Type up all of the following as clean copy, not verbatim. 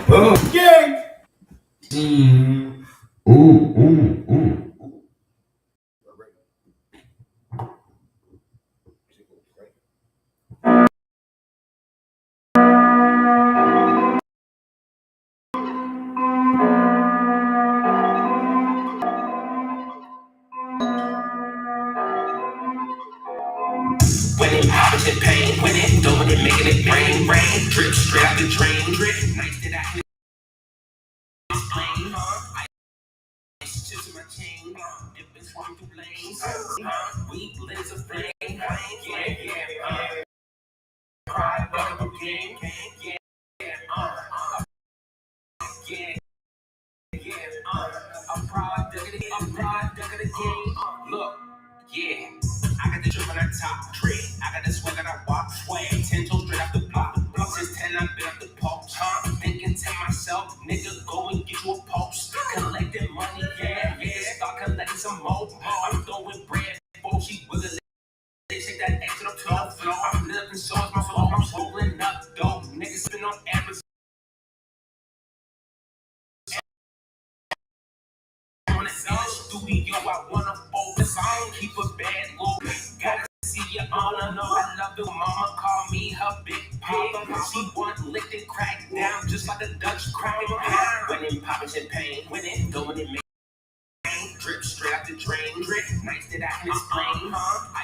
Boom. Gang. Ooh, ooh, ooh. When it poppin' champagne, when it doing it, making it rain, rain, drip straight out the drain, drip. Nice that I can explain. Ice chips in my chain, dipping swam through lanes. We blends of flame, yeah, yeah. Pride, butter, game, yeah, yeah. Yeah, I'm proud of it. I'm proud of the game. Look, yeah, I got the drip on that top tree. I got the swag on that walk sway. 10 toes straight off the block. Since 10, I've been up the post. Thinking to myself, nigga, go and get you a post. Collecting money, yeah, yeah. Start collecting some more. I'm throwing bread. She wiggle it. They take that extra to the floor. I'm living so it's my flow. I'm rolling up dope. Niggas been on average. In the studio, I wanna focus on, keep a bad look. Gotta see you on, I know I love you. Mama call me her big papa. She want licked and cracked down just like a Dutch crack. When it poppin' champagne, when it going it make drip straight out the drain, drip. Nice that I can explain.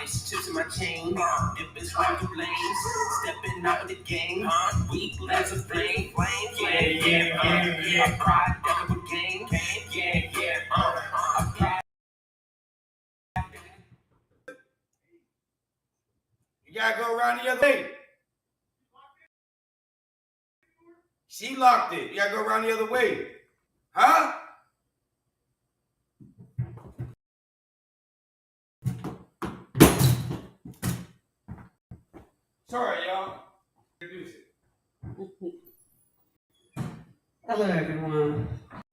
Ice chips in my chain, dipping swim through lanes. Stepping out of the game, we blends of flame. Yeah, yeah, yeah. I pride that of a game, yeah, yeah. I pride. You gotta go around the other way. She locked it. You gotta go around the other way. Huh? Sorry, y'all. Introduce it. Hello, everyone.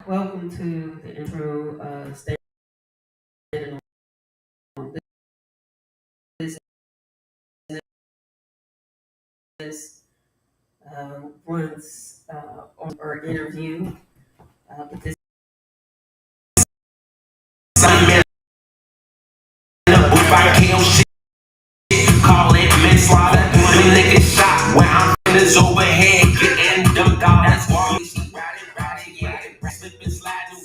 Welcome to the intro standing on this is once on our interview with this. Call it manslaughter. Them niggas shot where I'm from is overhead. Getting them dollars. Riding, yeah. Slipping, sliding,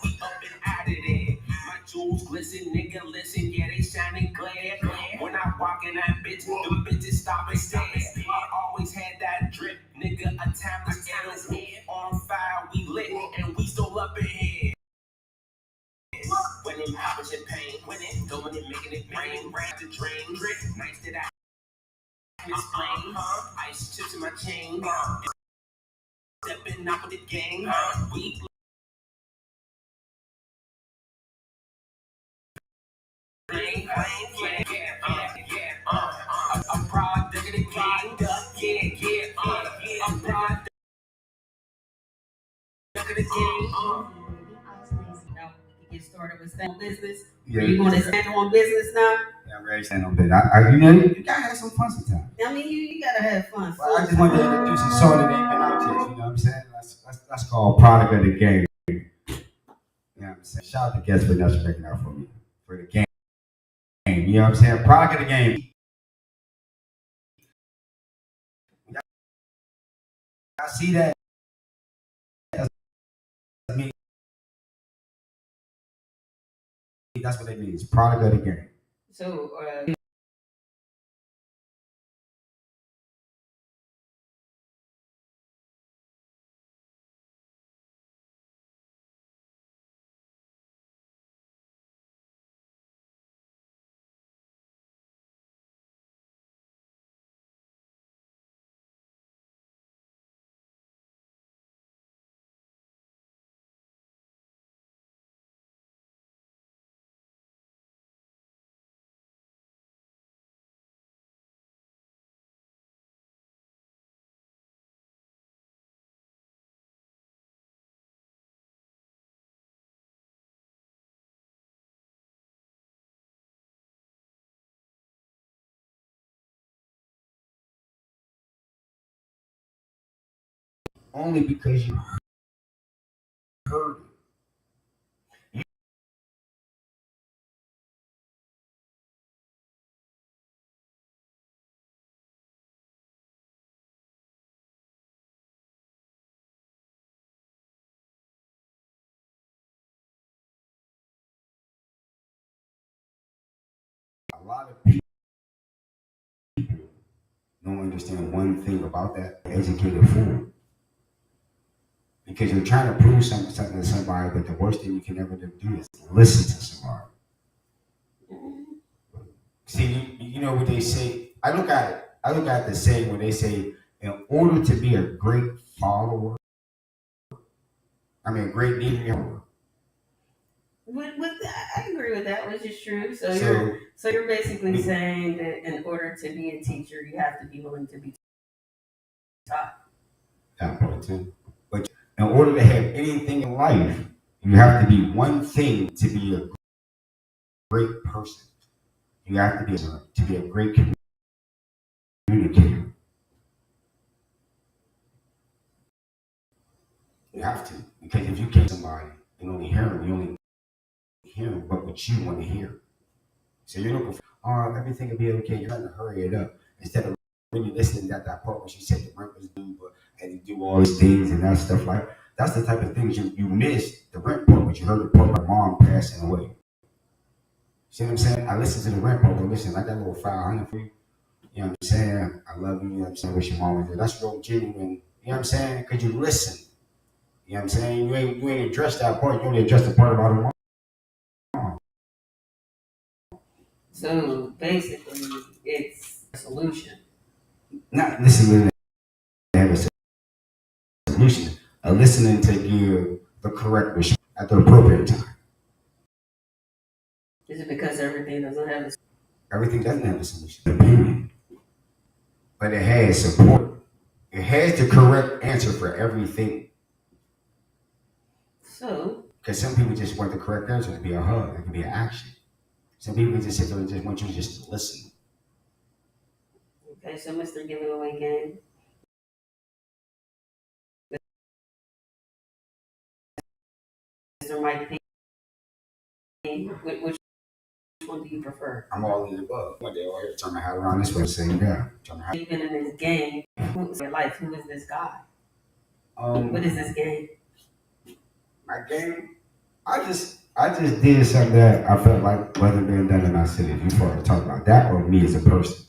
we up and out of there. My jewels glisten, nigga, listen, yeah, they shining glare. When I walk in that bitch, them bitches stop and stare. I always had that drip, nigga, a timeless head. On fire, we lit, and we still up in here. When it poppin' champagne, when it going it making it rain, rain to drain, drip, nice that I can explain. Ice chips in my chain, stepping out with the gang. We blame, yeah, yeah, yeah. I'm proud of the game, yeah, yeah. I'm proud of the game. Now we can get started with stand on business. Yeah. Are you going to stand on business now? Yeah, I'm ready to stand on business. You gotta have some fun sometimes. I mean, you gotta have fun. Well, I just wanted to introduce a song that ain't been out yet. You know what I'm saying? That's called Product of the Game. You know what I'm saying? Shout out to Guest for Nelson breaking out for me for the game. You know what I'm saying? Product of the game. I see that as me. That's what it means. Product of the game. So, only because you heard it. A lot of people don't understand one thing about that educated fool. Because you're trying to prove something to somebody, but the worst thing you can ever do is listen to somebody. See, you know what they say. I look at it. I look at the saying when they say, in order to be a great follower, a great leader. I agree with that, which is true. So So you're basically saying that in order to be a teacher, you have to be willing to be taught. that part too. But in order to have anything in life, you have to be one thing to be a great person. You have to be a great communicator. You have to. Because if you can't somebody and only hear them, you only hear them what you want to hear. So you're looking for, oh, everything will be okay. You're trying to hurry it up. Instead of really listening to that part when she said the rent was due, but had to do all these things and that stuff like that's the type of things you missed the rent part, but you heard the part of my mom passing away. See what I'm saying? I listened to the rent part, but listen, I got a little 500 for you. You know what I'm saying? I love you. You know what I'm saying? Wish your mom was there. That's real genuine. You know what I'm saying? Because you listen. You know what I'm saying? You ain't addressed that part. You only addressed the part about her mom. So basically, it's a solution. Not listening to have a solution. Listening to give the correct response at the appropriate time. Is it because everything doesn't have a Everything doesn't have a solution. Opinion. But it has support. It has the correct answer for everything. So, because some people just want the correct answer to be a hug, it can be an action. Some people just sit there and just want you just to listen. Okay, so Mr. Giving Away Game. Mr. Mike P. Which one do you prefer? I'm all in the above. One day, all here, turn my hat around this way, saying, yeah. You've been in this game. Who's your life? Who is this guy? What is this game? My game? I just did something that I felt like wasn't being done in my city. If you want to talk about that or me as a person.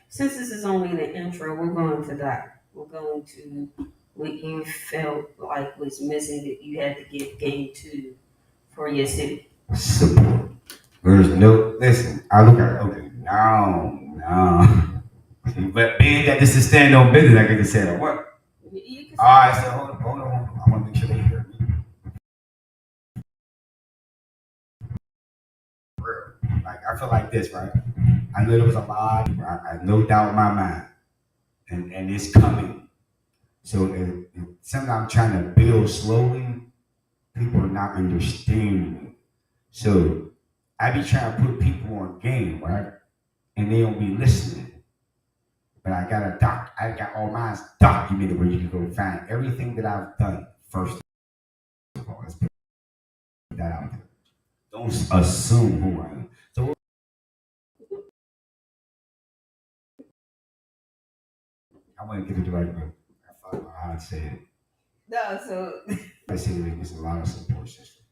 Since this is only the intro, we're going to that. We're going to what you felt like was missing that you had to give game to for your city. Support. There's no, listen, I look at it, okay, no. But being that this is stand on business, I can just say that what? All right, so hold on. I want to make sure they hear me. Like, I feel like this, right? I know there was a lot, I no doubt in my mind, and it's coming. So something I'm trying to build slowly, people are not understanding it. So I be trying to put people on game, right? And they don't be listening. But I got all mine documented where you can go find everything that I've done first of all. Let's put that out there. Don't assume who I am. So I want to get it the right way. I thought how I'd say it. No, so I say that there's a lot of support system.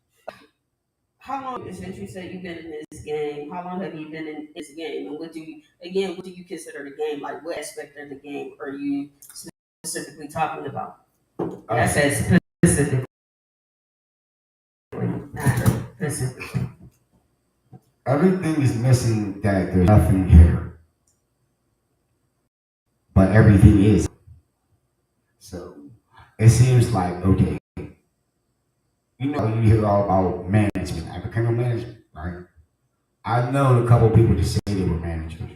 how long since you said you've been in this game? How long have you been in this game? And what do you consider the game? Like what aspect of the game are you specifically talking about? I said specifically. Specifically. Everything is missing that there's nothing here. But everything is. So it seems like, okay, you hear all about management, agricultural management, right? I've known a couple people to say they were managers.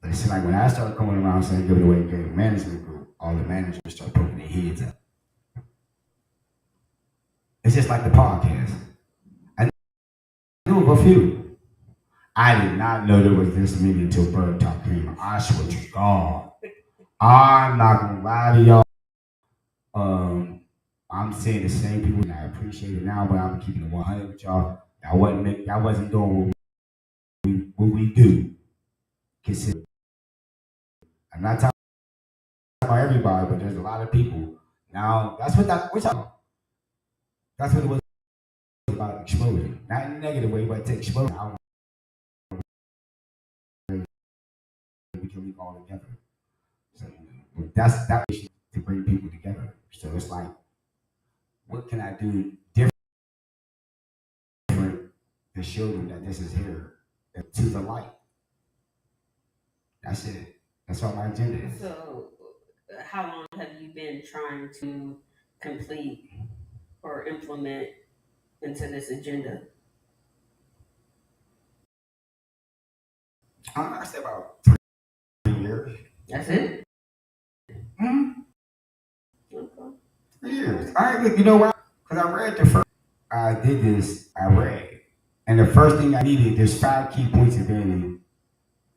But it's like when I started coming around saying give it away game management group, all the managers start poking their heads up. It's just like the podcast. I knew of a few. I did not know there was this many until Bird Talk came. I swear to God. I'm not gonna lie to y'all. I'm saying the same people, and I appreciate it now, but I'm keeping it 100 with y'all. That wasn't doing what we do. Consider. I'm not talking about everybody, but there's a lot of people. Now that's what that's what it was about exposure. Not in a negative way, but to expose. I don't know, we can leave all together. So that to bring people together. So it's like, what can I do different to show them that this is here to the light? That's it. That's all my agenda is. So, how long have you been trying to complete or implement into this agenda? I say about 3 years. That's it? Hmm? Okay. 3 years. All right, you know why? Because I read the first. I did this. I read, and the first thing I needed. There's 5 key points of vanity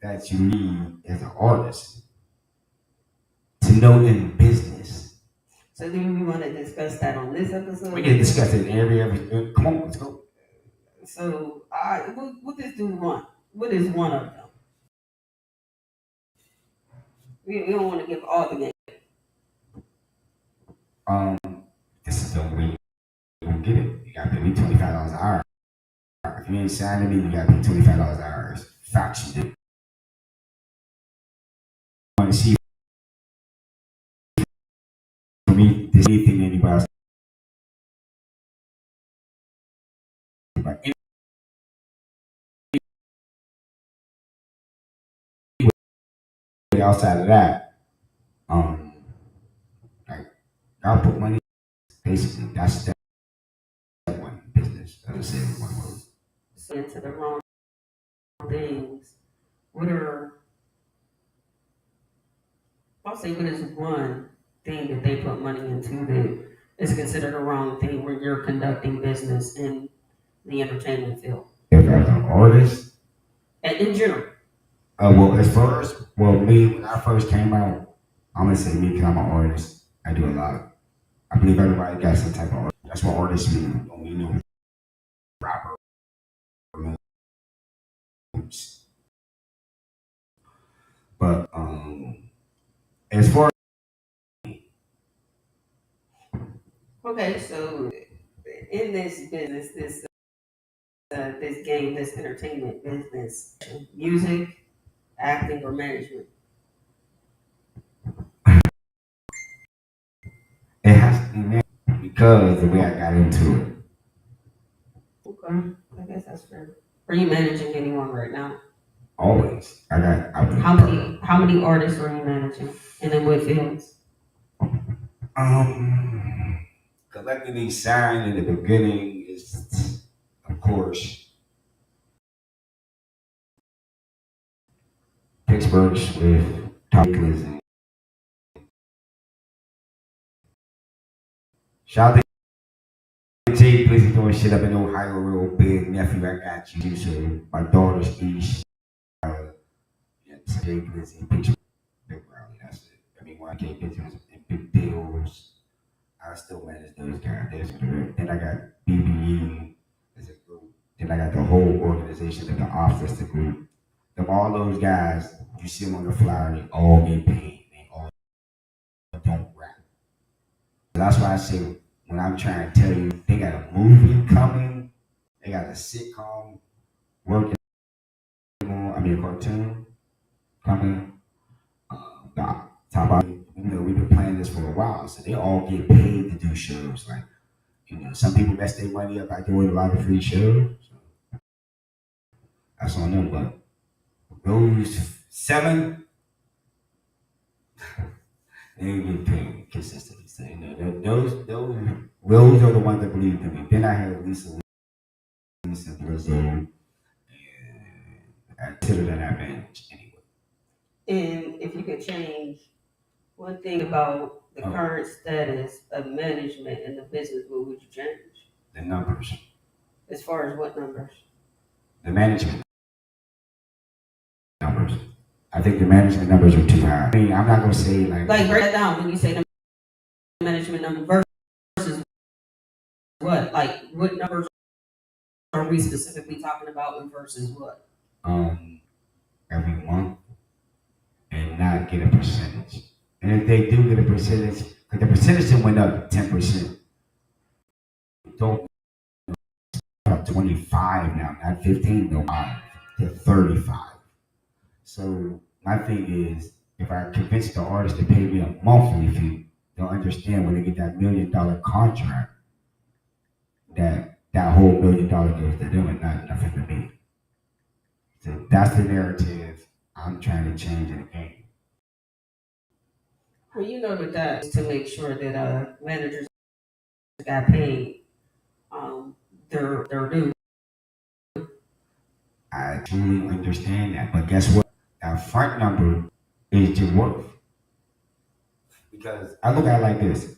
that you need as an artist to know in business. So, do we want to discuss that on this episode? We can discuss it every episode. Come on, let's go. So, what this dude want? What is one of them? We don't want to give all the game. Um, this is the way you gonna get it. You gotta pay me $25 an hour. If you ain't signing me, you gotta pay $25 an hour. It's facts you do. Want to see for me this anything anybody else, but anyway, outside of that, like y'all put money. Basically, that's step one business. I just say it in one word. So into the wrong things. What are I'll say what is one thing that they put money into that is considered a wrong thing when you're conducting business in the entertainment field? If as an artist, And in general. well, as far as me when I first came out, I'm gonna say me because I'm an artist. I do a lot. I believe everybody got some type of art. That's what artists mean. Don't mean no rapper. But as far Okay, so in this business, this game, this entertainment business, music, acting, or management. it has to be made because the way I got into it. Okay, I guess that's fair. Are you managing anyone right now? Always. How many artists are you managing? And in what fields? Collectively signed in the beginning is, of course, Pittsburgh's with Tom Clancy. Shout out to Jay Glizzy doing shit up in Ohio real big. Nephew, I got you. So my daughter's East. Yeah, Jay Glizzy, Pittsburgh, Big Rally. That's it. I mean, YK Pittsburgh and Big Deals. I still manage those guys. Then I got BBE as a group. Then I got the whole organization of the office, the group. All those guys, you see them on the flyer, they all get paid. They all don't rap. That's why I say when I'm trying to tell you, they got a movie coming, they got a sitcom working on, a cartoon coming. The top about, we've been playing this for a while, so they all get paid to do shows. Like, some people mess their money up by doing a lot of free shows. So that's on them, but those 7, they get paid consistently. So, those are the ones that believe in me. Then I had Lisa Brazil, and I consider that I managed anyway. And if you could change one thing about the current status of management in the business, what would you change? The numbers. As far as what numbers? The management numbers. I think the management numbers are too high. I mean, I'm not gonna say like Like break that down when you say the management number versus what? Like what numbers are we specifically talking about and versus what? every month and not get a percentage. And if they do get a percentage, because the percentage went up 10%. Don't up 25 now, not 15, no, to 35. So my thing is, if I convince the artist to pay me a monthly fee, they'll understand when they get that $1 million contract that that whole $1 million goes to them and not nothing to me. So that's the narrative I'm trying to change in the game. Well, you know that is to make sure that managers got paid their due. I truly understand that, but guess what? That front number is your worth. Because I look at it like this: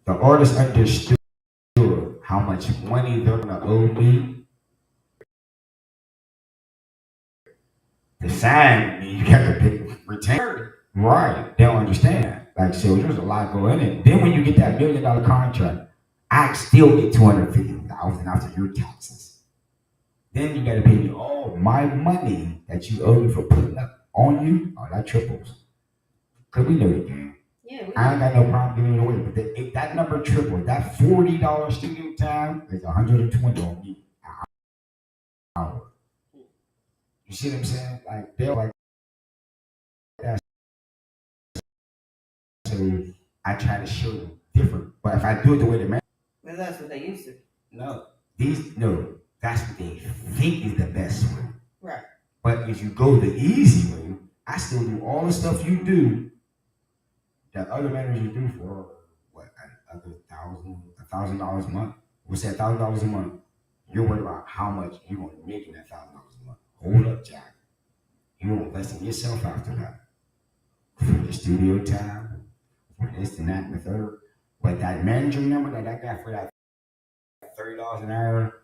the artist understood how much money they're gonna owe me to sign me. You got to pay return. Right. They don't understand that. Like, so there's a lot going in. Then when you get that $1 million contract, I still get $250,000 after your taxes. Then you got to pay me all my money that you owe me for putting up on you. Oh, that triples. Cause we know the game. Yeah, I ain't got no problem giving it away. But if that number tripled, that $40 studio time is $120 on me an hour. You see what I'm saying? Like they're like that. So I try to show them different. But if I do it the way the man, well, that's what they used to. no, that's what they think is the best way. Right. But if you go the easy way, I still do all the stuff you do that other managers do for what another $1,000 a month. We say $1,000 a month. You're worried about how much you're going to make in that $1,000 a month. Hold up, Jack. You're investing yourself after that for the studio time, for this and that and the third. But that manager number that I got for that $30 an hour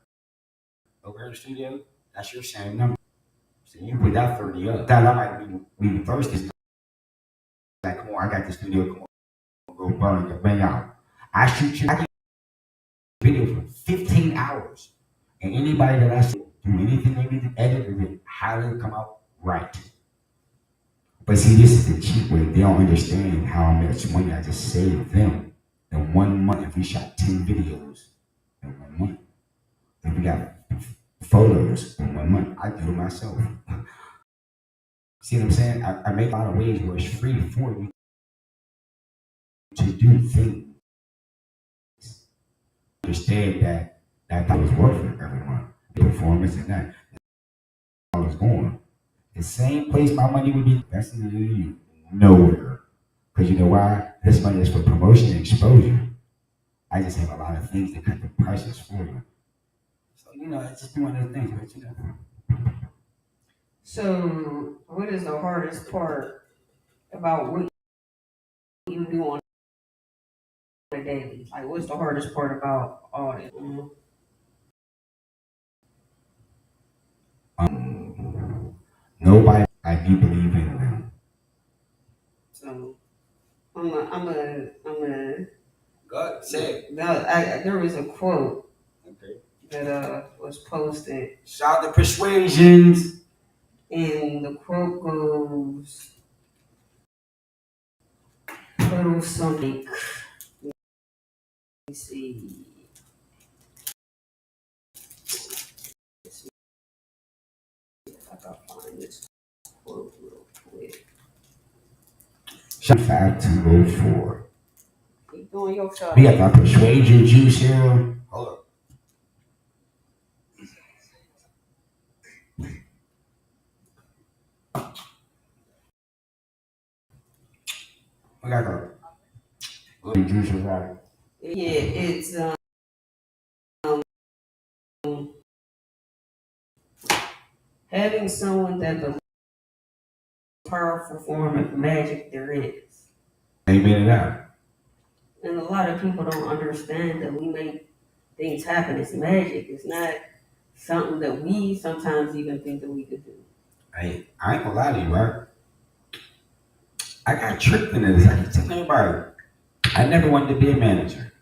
over in the studio, that's your same number. So you put that 30 up. That I might be thirsty. Like, come on, I got the studio. Come on, go burn it, bang out. I shoot you. I can video for 15 hours. And anybody that I see do anything they need to edit, it highly come out right. But see, this is the cheap way. They don't understand how much money I just saved them in 1 month. If we shot 10 videos in 1 month, if we got photos in 1 month, I do it myself. See what I'm saying? I make a lot of ways where it's free for you to do things. Understand that was worth it every month. The performance and that. I was going. The same place my money would be invested in you. Nowhere. Because you know why? This money is for promotion and exposure. I just have a lot of things to cut the prices for you. So, it's just one of those things, but So, what is the hardest part about what you do on a daily? Like, what's the hardest part about all this? Nobody like you believe in them. So, I'm a. God say. There was a quote Okay. that was posted, Shout the persuasions. and the quote goes, "Little something." Let me see. Let's see if I can find this quote real quick. Shout 5204. Keep doing your shot. We got that persuasion juice here. Hold up. We got the good juice right. Yeah, it's having someone that believes in the powerful form of magic there is. Amen to that. And a lot of people don't understand that we make things happen. It's magic. It's not something that we sometimes even think that we could do. Hey, I ain't gonna lie to you, right? I got tricked into this. I keep telling everybody. I never wanted to be a manager.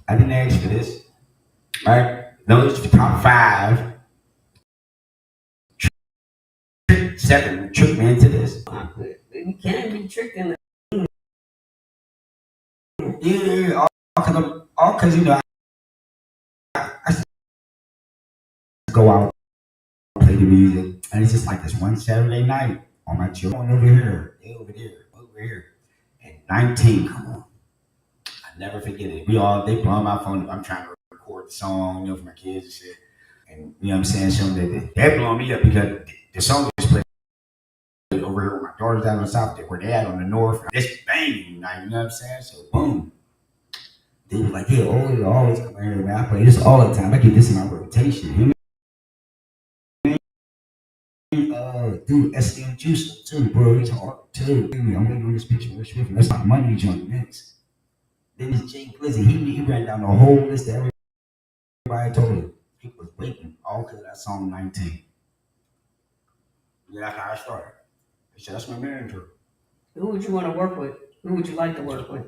I didn't ask for this, right? Those top five, seven tricked me into this. You can't be tricked in the Yeah, all because you know I go out play the music, and it's just like this one Saturday night on my children over here, they over there, over here, and 19. Come on, I never forget it. They blow my phone. I'm trying to record the song, for my kids and shit, and you know what I'm saying. Something that blowing me up because the song is played over here with my daughters down in the south, where they at on the north. It's banging tonight, you know what I'm saying? So boom. They were like, yeah, you always come here, man. I play this all the time. I get this in my rotation. You know? Dude, SDM Juice too, bro. He's hard too. I'm waiting on this picture with Swift. That's not money joint next. Then this Jay Glizzy, he ran down the whole list of everybody told him. He was waiting all because of that song 19. Yeah, that's how I started. He said, that's my manager. Who would you want to work with? Who would you like to work with?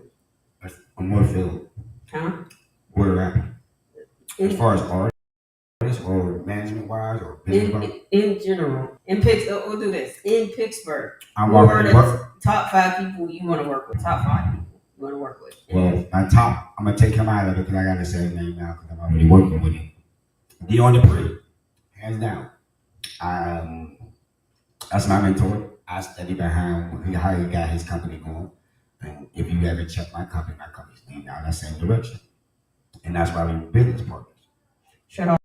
I'm more Phil. Huh? Where at? As far as artists or management wise or business wise? In general. In Pittsburgh, we'll do this. In Pittsburgh, I'm who are working the with. top 5 people you want to work with? Top 5 people you want to work with? Well, my top, I'm gonna take him out of it because I gotta say his name now because I'm already working with him. Dion Dupree, hands down. That's my mentor. I study behind how he got his company going. And if you ever check my company's leading down that same direction. And that's why we're business partners. Shout out.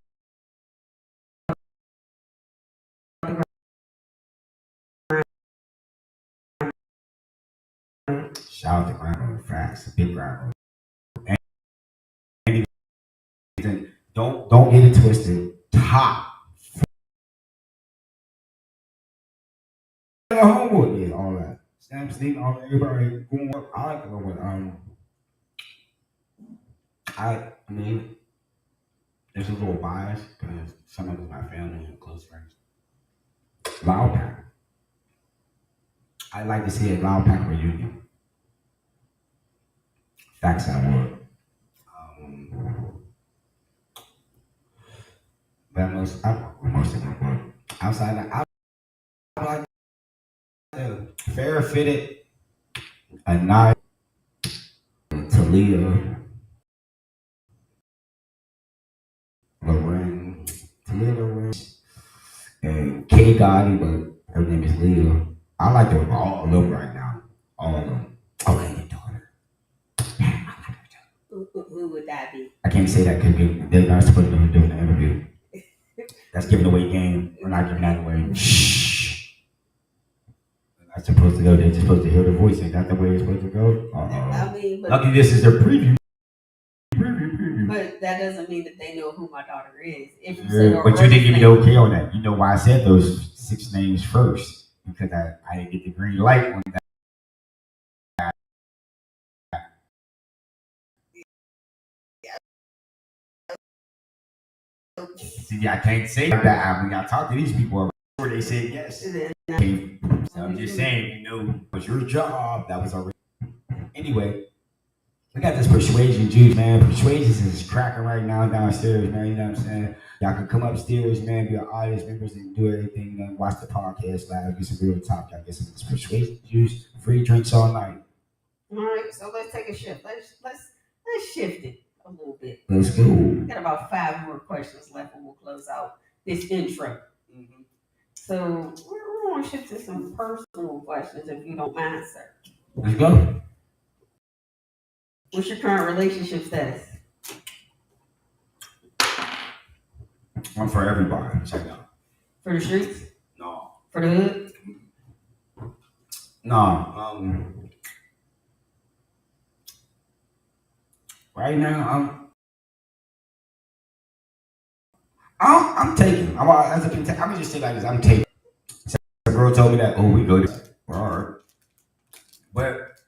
Shout out to Grandma Facts, big Grandma. And don't get it twisted. Top. Homework, yeah, all that. Sam Sneak, all that, everybody going up. I like to go with I mean, there's a little bias because some of it's my family and close friends. Loud Pack. I'd like to see a Loud Pack reunion. Facts I would. But most of them would. Outside that, I like the fair fitted, a nice Talia. Lorraine, and K Gotti, but her name is Leah. I like them all of them right now. All of them. Oh, and your daughter. Who would that be? I can't say that because they're not supposed to be doing the interview. That's giving away game. We're not giving that away. Shh. They're not supposed to go. They're just supposed to hear the voice. Ain't that the way it's supposed to go? I mean, lucky this is their preview. But that doesn't mean that they know who my daughter is. If you Yeah, but you didn't give me the okay on that. You know why I said those 6 names first? Because I didn't get the green light on that. See, I can't say that. When I talk to these people, before they said yes. So I'm just saying, it was your job. That was already. Anyway. We got this persuasion juice, man. Persuasion is cracking right now downstairs, man. You know what I'm saying? Y'all can come upstairs, man, be our audience members and do everything, man. Watch the podcast live, get some real talk. Y'all get some persuasion juice, free drinks all night. All right, so let's take a shift. Let's shift it a little bit. Let's go. We got about 5 more questions left and we'll close out this intro. Mm-hmm. So we're going to shift to some personal questions if you don't mind, sir. Let's go. What's your current relationship status? I'm for everybody. Check it out. For the streets? No. For the hood? No. Right now, I'm taking. I'm gonna just say like this. I'm taking. So the girl told me that. Oh, we go to. All right. But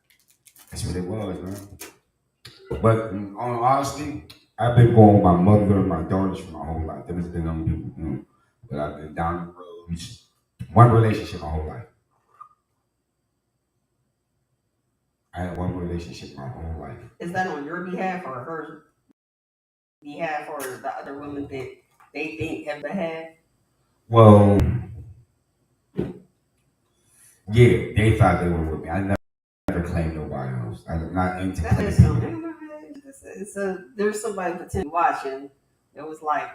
that's what it was, man. But honestly, I've been going with my mother and my daughters for my whole life. There's been other people, but I've been down the roads. One relationship my whole life. I had one relationship my whole life. Is that on your behalf or her behalf or the other women that they think have had? Well, yeah, they thought they were with me. I never claimed nobody else. I'm not into That is claiming. something. There's somebody potentially watching. It was like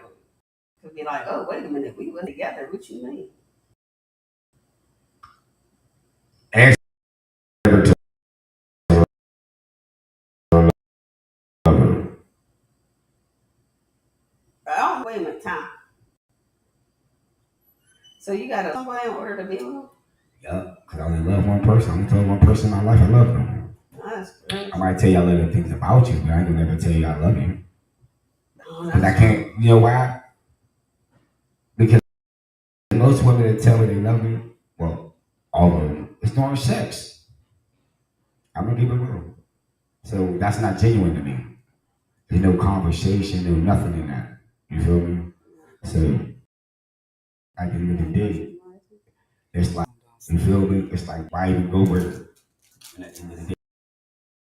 could be like, oh wait a minute, we were together. What you mean? Actually, never told her. Oh wait a minute, time. So you got somebody in order to be with them? Yeah, because I only love one person. I only told one person in my life I love them. That's crazy. I might tell you I love things about you, but I ain't gonna never tell you I love you. Oh, Because I that's can't, you know why? Because most women that tell me they love me, well, all of them, it's during sex. I'm gonna keep it real. So that's not genuine to me. There's no conversation, no nothing in that. You feel me? So at the end of the day, it's like, you feel me? It's like, why even go with it? And at the end of the day,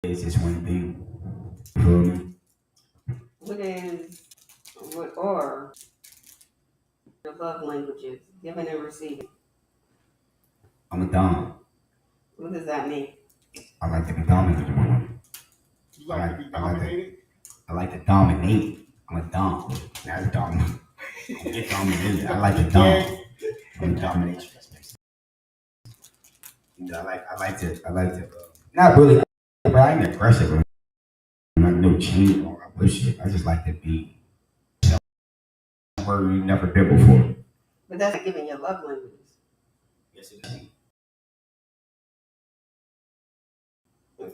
it's just one thing. You feel me? what are the love languages, giving and receiving? I'm a dom. What does that mean? I like to be dominant with a woman. You like to be dominated? I like to dominate. I'm a dom. That's dominant. I get dominated. I like to dom. I'm a dominatrix. I like to, not really, but I ain't aggressive. I'm not no chain or I push it. I just like to be somewhere you never been before. But that's not giving your love languages. Yes, it is.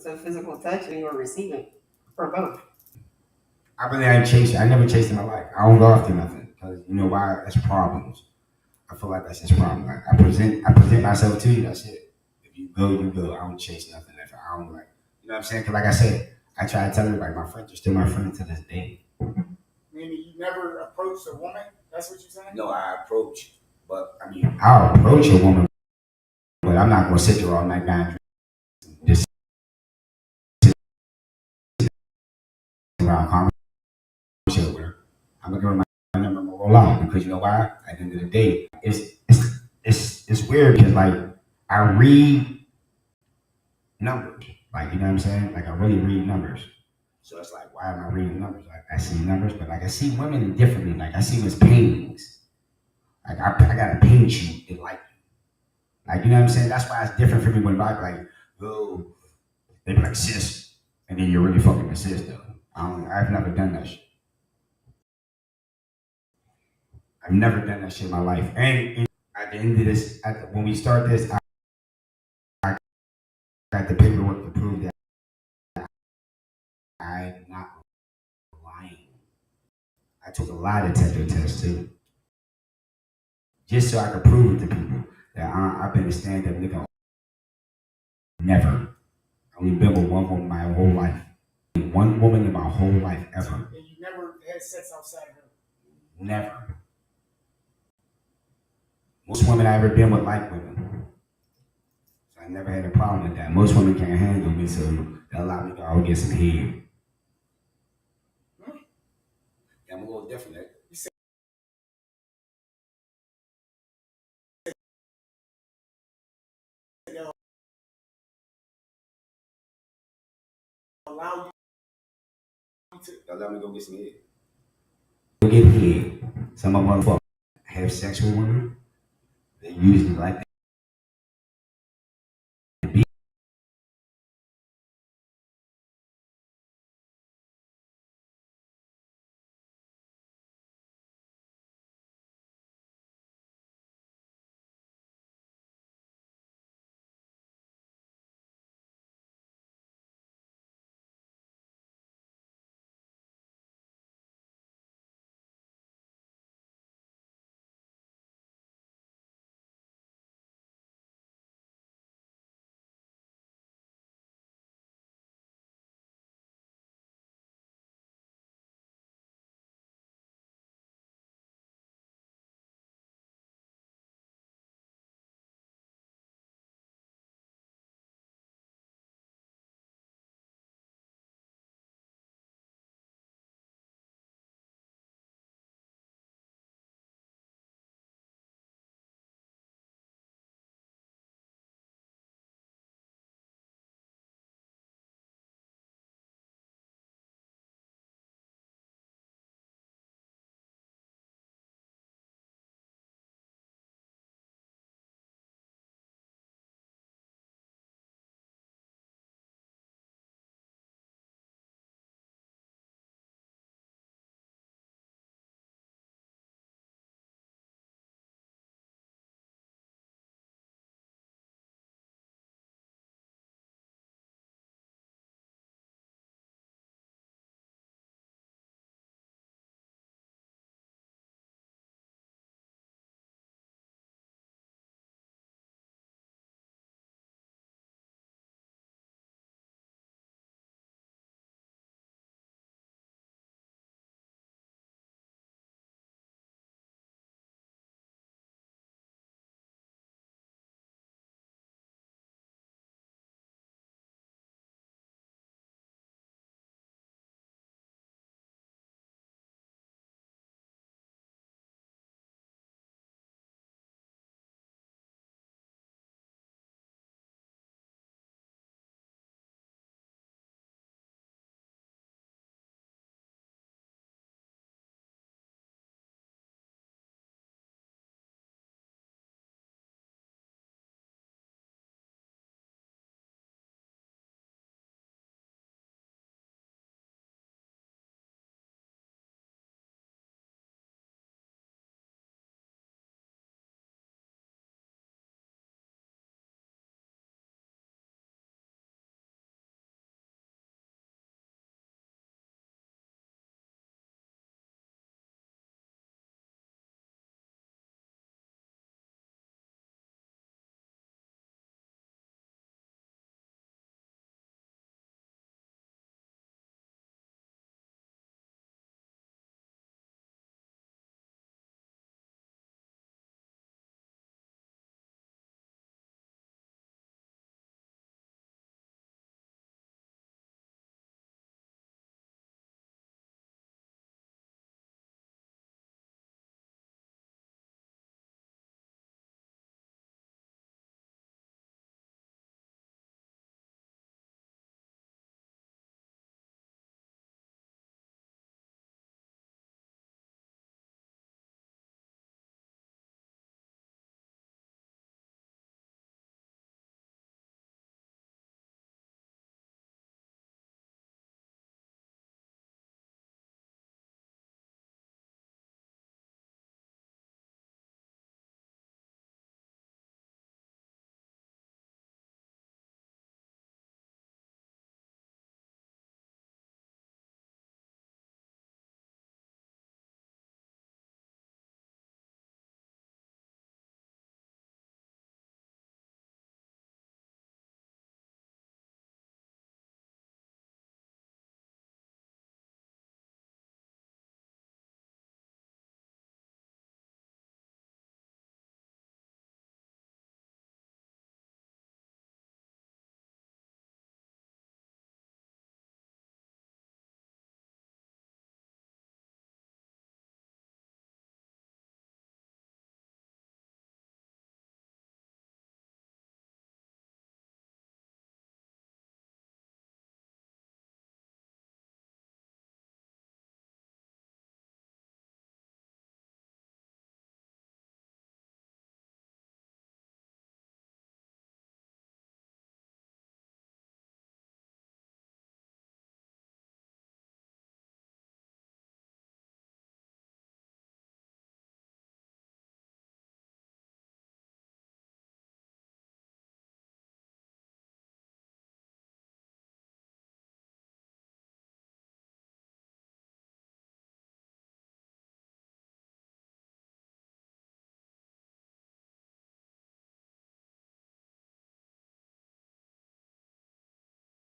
So physical touching or receiving, or both. I really ain't chasing. I never chased in my life. I don't go after nothing because you know why? That's problems. I feel like that's just problem. Like I present myself to you. That's it. If you go, you go. I don't chase nothing. If I don't like, you know what I'm saying? Because like I said, I try to tell everybody my friends are still my friends to this day. Meaning you never approached a woman? That's what you're saying? No, I approach, but I mean, I'll approach a woman, but I'm not gonna sit there all night and just sit around conversation with her. I'm gonna give her my number and roll out because you know why? At the end of the day, it's weird because like I read numbers, like you know what I'm saying? Like I really read numbers. So it's like, why am I reading numbers? Like I see numbers, but like I see women differently. Like I see them as paintings. Like I gotta paint you and like you. Like you know what I'm saying? That's why it's different for me when I like, oh, they be like sis, and then you're really fucking a sis though. I've never done that shit. I've never done that shit in my life. And at the end of this, when we start this, I got the paperwork to prove that I'm not lying. I took a lie detector test too, just so I could prove it to people that I've been a stand-up nigga. Never. I only been with one woman my whole life. One woman in my whole life ever. And you never had sex outside of her? Never. Most women I ever been with like women. So I never had a problem with that. Most women can't handle me, so they allow me to go get some head. Yeah, I'm a little different. You said they'll allow you to. They'll let me go get some head. Go get head. Some of them have sex with women. They usually like that.